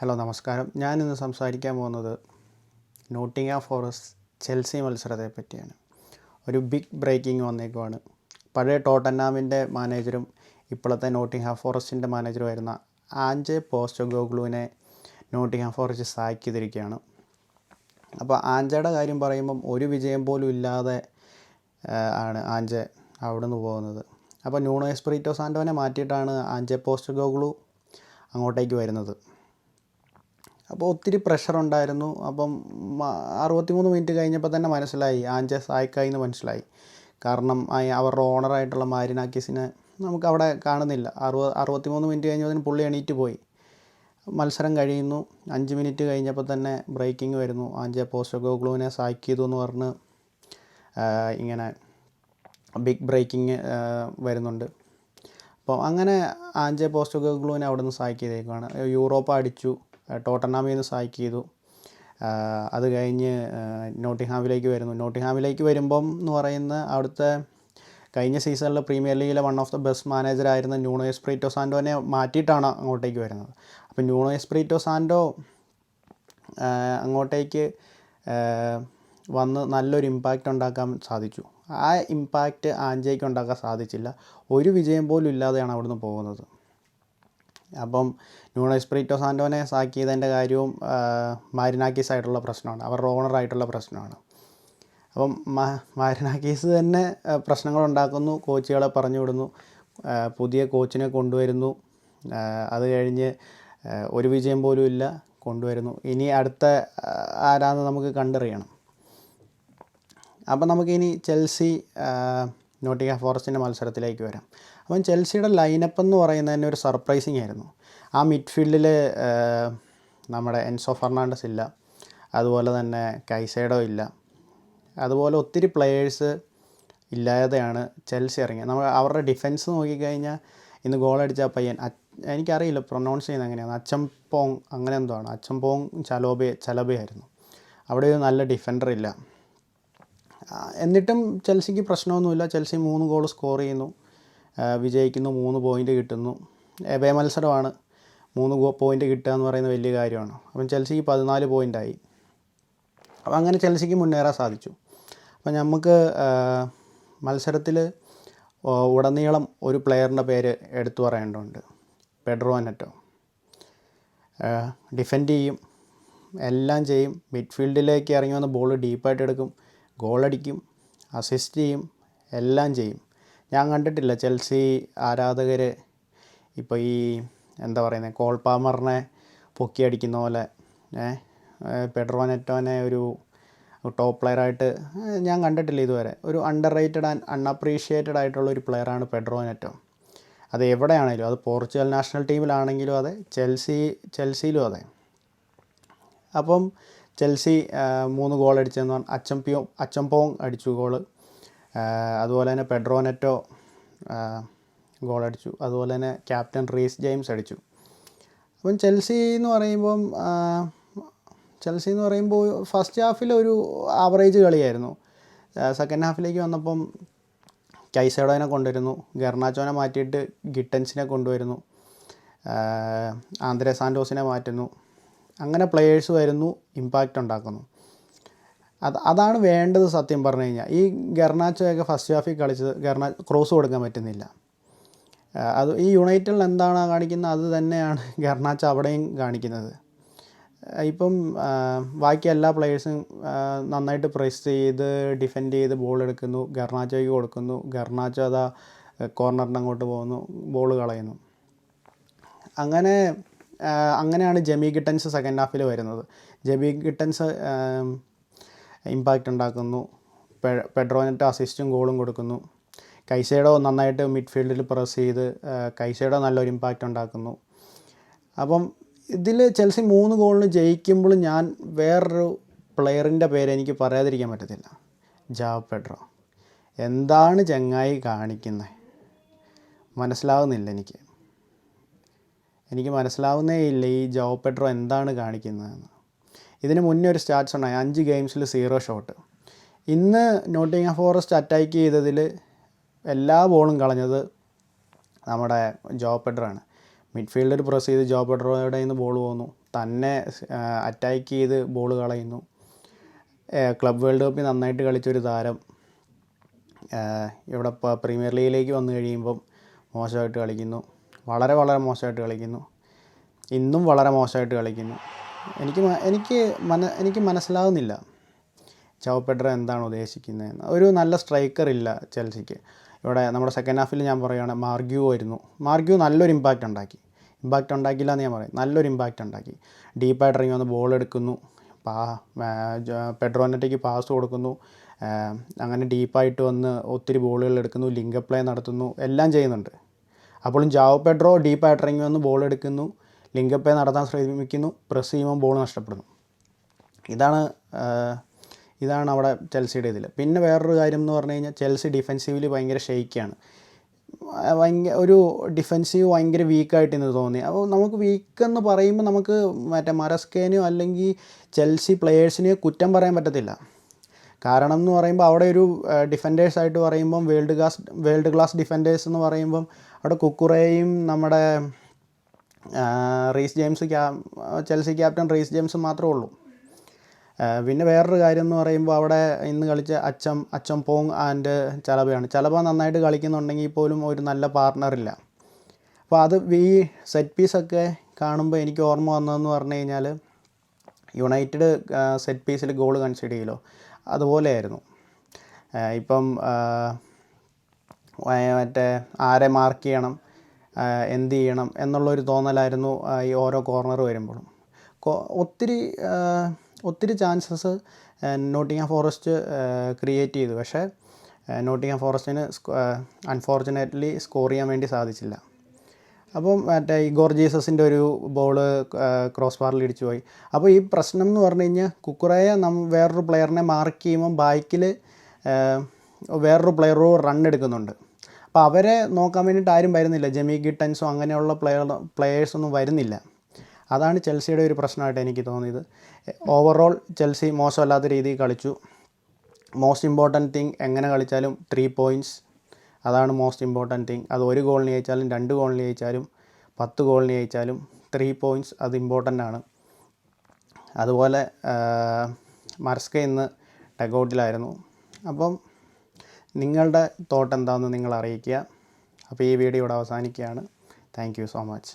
Hello നമസ്കാരം. ഞാനിന്ന് സംസാരിക്കാൻ പോകുന്നത് നോട്ടിംഗ്ഹാം ഫോറസ്റ്റ് ചെൽസി മത്സരത്തെ പറ്റിയാണ്. ഒരു ബിഗ് ബ്രേക്കിംഗ് വന്നേക്കുവാണ്. പഴയ ടോട്ടൻഹാമിൻ്റെ മാനേജറും ഇപ്പോഴത്തെ നോട്ടിംഗ്ഹാം ഫോറസ്റ്റിൻ്റെ മാനേജറുമായിരുന്ന ആഞ്ചെ പോസ്റ്റെകോഗ്ലുവിനെ നോട്ടിംഗ്ഹാം ഫോറസ്റ്റ് സാക്ക് ചെയ്തിരിക്കുകയാണ്. അപ്പോൾ ആഞ്ചയുടെ കാര്യം പറയുമ്പം ഒരു വിജയം പോലും ഇല്ലാതെ ആണ് ആഞ്ചെ അവിടെ നിന്ന് പോകുന്നത്. അപ്പോൾ ന്യൂണോ എസ്പിരിറ്റോ സാൻറ്റോനെ മാറ്റിയിട്ടാണ് ആഞ്ചെ പോസ്റ്റെകോഗ്ലു അങ്ങോട്ടേക്ക് വരുന്നത്. അപ്പോൾ ഒത്തിരി പ്രഷറുണ്ടായിരുന്നു. അപ്പം 63 മിനിറ്റ് കഴിഞ്ഞപ്പോൾ തന്നെ മനസ്സിലായി ആഞ്ചെ സായ്ക്കായി എന്ന് മനസ്സിലായി. കാരണം അവരുടെ ഓണറായിട്ടുള്ള മാരിനാക്കിസിനെ നമുക്കവിടെ കാണുന്നില്ല. 63 മിനിറ്റ് കഴിഞ്ഞപ്പോൾ പുള്ളി എണീറ്റ് പോയി. മത്സരം കഴിയുന്നു. 5 മിനിറ്റ് കഴിഞ്ഞപ്പോൾ തന്നെ ബ്രേക്കിംഗ് വരുന്നു. ആഞ്ചെ പോസ്റ്റെകോഗ്ലുവിനെ സാക്ക് ചെയ്തു എന്ന് പറഞ്ഞ് ഇങ്ങനെ ബിഗ് ബ്രേക്കിംഗ് വരുന്നുണ്ട്. അപ്പോൾ അങ്ങനെ ആഞ്ചെ പോസ്റ്റെകോഗ്ലുവിനെ അവിടെ നിന്ന് സാക്ക് ചെയ്തേക്കുവാണ്. യൂറോപ്പ അടിച്ചു, ടോട്ടൻഹാമിൽ നിന്ന് സാക്ക് ചെയ്തു. അത് കഴിഞ്ഞ് നോട്ടിംഗ്ഹാമിലേക്ക് വരുന്നു. നോട്ടിംഗ്ഹാമിലേക്ക് വരുമ്പം എന്ന് പറയുന്ന അവിടുത്തെ കഴിഞ്ഞ സീസണിൽ പ്രീമിയർ ലീഗിലെ വൺ ഓഫ് ദ ബെസ്റ്റ് മാനേജറായിരുന്ന ന്യൂണോ എസ്പിരിറ്റോ സാൻറ്റോനെ മാറ്റിയിട്ടാണ് അങ്ങോട്ടേക്ക് വരുന്നത്. അപ്പോൾ ന്യൂണോ എസ്പിരിറ്റോ സാൻറ്റോ അങ്ങോട്ടേക്ക് വന്ന് നല്ലൊരു ഇമ്പാക്റ്റ് ഉണ്ടാക്കാൻ സാധിച്ചു. ആ ഇമ്പാക്റ്റ് ആഞ്ചേക്ക് ഉണ്ടാക്കാൻ സാധിച്ചില്ല. ഒരു വിജയം പോലും ഇല്ലാതെയാണ് അവിടുന്ന് പോകുന്നത്. അപ്പം ന്യൂണോ എസ്പിരിറ്റോ സാൻറ്റോനെ സാക്ക് ചെയ്തതിൻ്റെ കാര്യവും മാരിനാക്കീസ് ആയിട്ടുള്ള പ്രശ്നമാണ്, അവരുടെ ഓണറായിട്ടുള്ള പ്രശ്നമാണ്. അപ്പം മാരിനാക്കീസ് തന്നെ പ്രശ്നങ്ങളുണ്ടാക്കുന്നു, കോച്ചുകളെ പറഞ്ഞു വിടുന്നു, പുതിയ കോച്ചിനെ കൊണ്ടുവരുന്നു. അത് കഴിഞ്ഞ് ഒരു വിജയം പോലും ഇല്ല, കൊണ്ടുവരുന്നു. ഇനി അടുത്ത ആരാന്ന് നമുക്ക് കണ്ടറിയണം. അപ്പം നമുക്കിനി ചെൽസി നോട്ടിംഗ്ഹാം ഫോറസ്റ്റിൻ്റെ മത്സരത്തിലേക്ക് വരാം. അപ്പം ചെൽസിയുടെ ലൈനപ്പ് എന്ന് പറയുന്നത് തന്നെ ഒരു സർപ്രൈസിങ് ആയിരുന്നു. ആ മിഡ്ഫീൽഡിൽ നമ്മുടെ എൻസോ ഫെർണാണ്ടസ് ഇല്ല, അതുപോലെ തന്നെ കൈസേഡോ ഇല്ല, അതുപോലെ ഒത്തിരി പ്ലെയേഴ്സ് ഇല്ലാതെയാണ് ചെൽസി ഇറങ്ങിയത്. നമ്മൾ അവരുടെ ഡിഫൻസ് നോക്കിക്കഴിഞ്ഞാൽ ഇന്ന് ഗോളടിച്ച പയ്യൻ എനിക്കറിയില്ല പ്രൊനൗൺസ് ചെയ്യുന്നത് എങ്ങനെയാണ്, അച്ചംപോങ് അങ്ങനെ എന്തോ ആണ്, അച്ചംപോങ് ചലബയായിരുന്നു. അവിടെ ഒരു നല്ല ഡിഫൻഡർ ഇല്ല. എന്നിട്ടും ചെൽസിക്ക് പ്രശ്നമൊന്നുമില്ല. ചെൽസി 3 ഗോൾ സ്കോർ ചെയ്യുന്നു, വിജയിക്കുന്നു, 3 പോയിൻ്റ് കിട്ടുന്നു. എവേ മത്സരമാണ്, 3 പോയിൻ്റ് കിട്ടുക എന്ന് പറയുന്നത് വലിയ കാര്യമാണ്. അപ്പം ചെൽസിക്ക് 14 പോയിൻ്റായി. അപ്പം അങ്ങനെ ചെൽസിക്ക് മുന്നേറാൻ സാധിച്ചു. അപ്പം നമുക്ക് മത്സരത്തിൽ ഉടനീളം ഒരു പ്ലെയറിൻ്റെ പേര് എടുത്തു പറയേണ്ടതുണ്ട്. പെഡ്രോ നെറ്റോ. ഡിഫെൻഡ് ചെയ്യും, എല്ലാം ചെയ്യും. മിഡ്ഫീൽഡിലേക്ക് ഇറങ്ങി വന്ന് ബോൾ ഡീപ്പായിട്ട് എടുക്കും, ഗോളടിക്കും, അസിസ്റ്റ് ചെയ്യും, എല്ലാം ചെയ്യും. ഞാൻ കണ്ടിട്ടില്ല ചെൽസി ആരാധകർ ഇപ്പോൾ ഈ എന്താ പറയുന്നത് കോൾ പാമറിനെ പൊക്കി അടിക്കുന്ന പോലെ പെഡ്രോ നെറ്റോനെ ഒരു ടോപ്പ് പ്ലെയറായിട്ട് ഞാൻ കണ്ടിട്ടില്ല ഇതുവരെ. ഒരു അണ്ടർ റേറ്റഡ് ആൻഡ് അൺഅപ്രീഷിയേറ്റഡ് ആയിട്ടുള്ള ഒരു പ്ലെയറാണ് പെഡ്രോ നെറ്റോ. അത് എവിടെയാണെങ്കിലും, അത് പോർച്ചുഗൽ നാഷണൽ ടീമിലാണെങ്കിലും അതെ, ചെൽസിയിലും അതെ. അപ്പം ചെൽസി 3 ഗോൾ അടിച്ചെന്ന് പറഞ്ഞാൽ അച്ചംപോങ് അടിച്ചു ഗോള്, അതുപോലെ തന്നെ പെഡ്രോ നെറ്റോ ഗോളടിച്ചു, അതുപോലെ തന്നെ ക്യാപ്റ്റൻ റീസ് ജെയിംസ് അടിച്ചു. അപ്പം ചെൽസി എന്ന് പറയുമ്പോൾ ഫസ്റ്റ് ഹാഫിൽ ഒരു ആവറേജ് കളിയായിരുന്നു. സെക്കൻഡ് ഹാഫിലേക്ക് വന്നപ്പം കൈസേഡോനെ കൊണ്ടുവരുന്നു, ഗർണാച്ചോനെ മാറ്റിയിട്ട് ഗിട്ടൻസിനെ കൊണ്ടുവരുന്നു, ആന്ദ്രേ സാൻറ്റോസിനെ മാറ്റുന്നു. അങ്ങനെ പ്ലെയേഴ്സ് വരുന്നു, ഇമ്പാക്റ്റ് ഉണ്ടാക്കുന്നു. അതാണ് വേണ്ടത് സത്യം പറഞ്ഞു കഴിഞ്ഞാൽ. ഈ ഗർണാച്ചോയൊക്കെ ഫസ്റ്റ് ഹാഫിൽ കളിച്ചത് ക്രോസ് കൊടുക്കാൻ പറ്റുന്നില്ല. അത് ഈ യുണൈറ്റഡിൽ എന്താണ് കാണിക്കുന്നത് അത് തന്നെയാണ് ഗർണാച്ചോ അവിടെയും കാണിക്കുന്നത്. ഇപ്പം ബാക്കി എല്ലാ പ്ലെയേഴ്സും നന്നായിട്ട് പ്രസ് ചെയ്ത് ഡിഫെൻഡ് ചെയ്ത് ബോൾ എടുക്കുന്നു, ഗർണാച്ചോയ്ക്ക് കൊടുക്കുന്നു. ഗർണാച്ചോ അതാ കോർണറിൻ്റെ അങ്ങോട്ട് പോകുന്നു, ബോൾ കളയുന്നു. അങ്ങനെയാണ് ജെമി ഗിട്ടൻസ് സെക്കൻഡ് ഹാഫിൽ വരുന്നത്. ജെമി ഗിട്ടൻസ് ഇമ്പാക്റ്റ് ഉണ്ടാക്കുന്നു, പെഡ്രോ നെറ്റോ അസിസ്റ്റും ഗോളും കൊടുക്കുന്നു. കൈസേഡോ നന്നായിട്ട് മിഡ്ഫീൽഡിൽ പ്രസ് ചെയ്ത് കൈസേഡോ നല്ലൊരു ഇമ്പാക്റ്റ് ഉണ്ടാക്കുന്നു. അപ്പം ഇതിൽ ചെൽസി 3 ഗോളിന് ജയിക്കുമ്പോൾ ഞാൻ വേറൊരു പ്ലെയറിൻ്റെ പേര് എനിക്ക് പറയാതിരിക്കാൻ പറ്റത്തില്ല, ജാവ് പെഡ്രോ. എന്താണ് ചങ്ങായി കാണിക്കുന്നത് മനസ്സിലാവുന്നില്ല. എനിക്ക് മനസ്സിലാവുന്നേ ഇല്ല ഈ ജാവ് പെഡ്രോ എന്താണ് കാണിക്കുന്നതെന്ന്. ഇതിന് മുന്നേ ഒരു സ്റ്റാറ്റ്സ് ഉണ്ടായി, 5 ഗെയിംസിൽ 0 ഷോട്ട്. ഇന്ന് നോട്ടിംഗ്ഹാം ഫോറസ്റ്റ് അറ്റാക്ക് ചെയ്തതിൽ എല്ലാ ബോളും കളഞ്ഞത് നമ്മുടെ ജാവ് പെഡ്രോ ആണ്. മിഡ്ഫീൽഡിൽ പ്രസ് ചെയ്ത് ജാവ് പെഡ്രോയുടെ നിന്ന് ബോൾ പോകുന്നു, തന്നെ അറ്റാക്ക് ചെയ്ത് ബോൾ കളയുന്നു. ക്ലബ് വേൾഡ് കപ്പിൽ നന്നായിട്ട് കളിച്ചൊരു താരം ഇവിടെ പ്രീമിയർ ലീഗിലേക്ക് വന്നു കഴിയുമ്പം മോശമായിട്ട് കളിക്കുന്നു. വളരെ വളരെ മോശമായിട്ട് കളിക്കുന്നു. ഇന്നും വളരെ മോശമായിട്ട് കളിക്കുന്നു. എനിക്ക് മനസ്സിലാകുന്നില്ല ജാവോ പെഡ്രോ എന്താണ് ഉദ്ദേശിക്കുന്നതെന്ന്. ഒരു നല്ല സ്ട്രൈക്കർ ഇല്ല ചെൽസിക്ക്. ഇവിടെ നമ്മുടെ സെക്കൻഡ് ഹാഫിൽ ഞാൻ പറയുകയാണെങ്കിൽ മാർഗ്യൂ വരുന്നു. മാർഗ്യൂ നല്ലൊരു ഇമ്പാക്റ്റ് ഉണ്ടാക്കിയില്ല എന്ന് ഞാൻ പറയും. നല്ലൊരു ഇമ്പാക്റ്റ് ഉണ്ടാക്കി. ഡീപ്പായിട്ട് ഇറങ്ങി വന്ന് ബോൾ എടുക്കുന്നു, പെഡ്രോനെറ്റയ്ക്ക് പാസ് കൊടുക്കുന്നു, അങ്ങനെ ഡീപ്പായിട്ട് വന്ന് ഒത്തിരി ബോളുകൾ എടുക്കുന്നു, ലിങ്ക് പ്ലേ നടത്തുന്നു, എല്ലാം ചെയ്യുന്നുണ്ട്. അപ്പോഴും ജാവോ പെഡ്രോ ഡീപ്പായിട്ട് ഇറങ്ങി വന്ന് ബോൾ എടുക്കുന്നു, ലിങ്ക് പ്ലേ നടത്താൻ ശ്രമിക്കുന്നു, പ്രസ് ചെയ്യുമ്പോൾ ബോൾ നഷ്ടപ്പെടുന്നു. ഇതാണ് അവിടെ ചെൽസിയുടെ ഇതിൽ. പിന്നെ വേറൊരു കാര്യം എന്ന് പറഞ്ഞു കഴിഞ്ഞാൽ ചെൽസി ഡിഫെൻസീവിൽ ഭയങ്കര ഷെയ്ക്കാണ്. ഒരു ഡിഫെൻസീവ് ഭയങ്കര വീക്കായിട്ട് ഇന്ന് തോന്നി. അപ്പോൾ നമുക്ക് വീക്കെന്ന് പറയുമ്പോൾ നമുക്ക് മരസ്കേനെയോ അല്ലെങ്കിൽ ചെൽസി പ്ലെയേഴ്സിനെയോ കുറ്റം പറയാൻ പറ്റത്തില്ല. കാരണം എന്ന് പറയുമ്പോൾ അവിടെ ഒരു ഡിഫൻഡേഴ്സായിട്ട് പറയുമ്പം വേൾഡ് ക്ലാസ് ഡിഫൻഡേഴ്സ് എന്ന് പറയുമ്പം അവിടെ കുക്കുറേയും നമ്മുടെ Reece James Chelsea captain Reece James മാത്രമേ ഉള്ളൂ. പിന്നെ വേറൊരു കാര്യം എന്ന് പറയുമ്പോൾ അവിടെ ഇന്ന് കളിച്ച അച്ചം പോങ് ആൻഡ് ചലബയാണ്. ചലബ നന്നായിട്ട് കളിക്കുന്നുണ്ടെങ്കിൽ പോലും ഒരു നല്ല പാർട്ട്ണറില്ല. അപ്പോൾ അത് ഈ സെറ്റ് പീസൊക്കെ കാണുമ്പോൾ എനിക്ക് ഓർമ്മ വന്നതെന്ന് പറഞ്ഞു കഴിഞ്ഞാൽ യുണൈറ്റഡ് സെറ്റ് പീസിൽ ഗോൾ കൺസിഡർ ചെയ്യലോ അതുപോലെയായിരുന്നു. ഇപ്പം ആരെ മാർക്ക് ചെയ്യണം, എന്ത് ചെയ്യണം എന്നുള്ളൊരു തോന്നലായിരുന്നു ഈ ഓരോ കോർണർ വരുമ്പോഴും. ഒത്തിരി ചാൻസസ് നോട്ടിംഗ്ഹാം ഫോറസ്റ്റ് ക്രിയേറ്റ് ചെയ്തു. പക്ഷേ നോട്ടിംഗ്ഹാം ഫോറസ്റ്റിന് അൺഫോർച്ചുനേറ്റ്ലി സ്കോർ ചെയ്യാൻ വേണ്ടി സാധിച്ചില്ല. അപ്പം ഇഗോർ ജീസസിൻ്റെ ഒരു ബോള് ക്രോസ് ബാറിൽ ഇടിച്ചു പോയി. അപ്പോൾ ഈ പ്രശ്നം എന്ന് പറഞ്ഞു കഴിഞ്ഞാൽ കുക്കുറയെ വേറൊരു പ്ലെയറിനെ മാർക്ക് ചെയ്യുമ്പം ബാക്കിൽ വേറൊരു പ്ലെയർ റൺ എടുക്കുന്നുണ്ട്. അപ്പോൾ അവരെ നോക്കാൻ വേണ്ടിയിട്ട് ആരും വരുന്നില്ല. ജെമി ഗിട്ടൻസോ അങ്ങനെയുള്ള പ്ലെയേഴ്സൊന്നും വരുന്നില്ല. അതാണ് ചെൽസിയുടെ ഒരു പ്രശ്നമായിട്ട് എനിക്ക് തോന്നിയത്. ഓവറോൾ ചെൽസി മോശമല്ലാത്ത രീതിയിൽ കളിച്ചു. മോസ്റ്റ് ഇമ്പോർട്ടൻറ്റ് തിങ് എങ്ങനെ കളിച്ചാലും 3 points, അതാണ് മോസ്റ്റ് ഇമ്പോർട്ടൻറ്റ് തിങ്. അത് 1 ഗോളിന് ജയിച്ചാലും 2 ഗോളിന് ജയിച്ചാലും 10 ഗോളിന് ജയിച്ചാലും 3 points അത് ഇമ്പോർട്ടൻ്റ് ആണ്. അതുപോലെ മരസ്ക ഇന്ന് ടഗൗട്ടിലായിരുന്നു. അപ്പം നിങ്ങളുടെ തോട്ട് എന്താണെന്ന് നിങ്ങൾ അറിയിക്കുക. അപ്പോൾ ഈ വീഡിയോ ഇവിടെ അവസാനിക്കുകയാണ്. Thank you so much.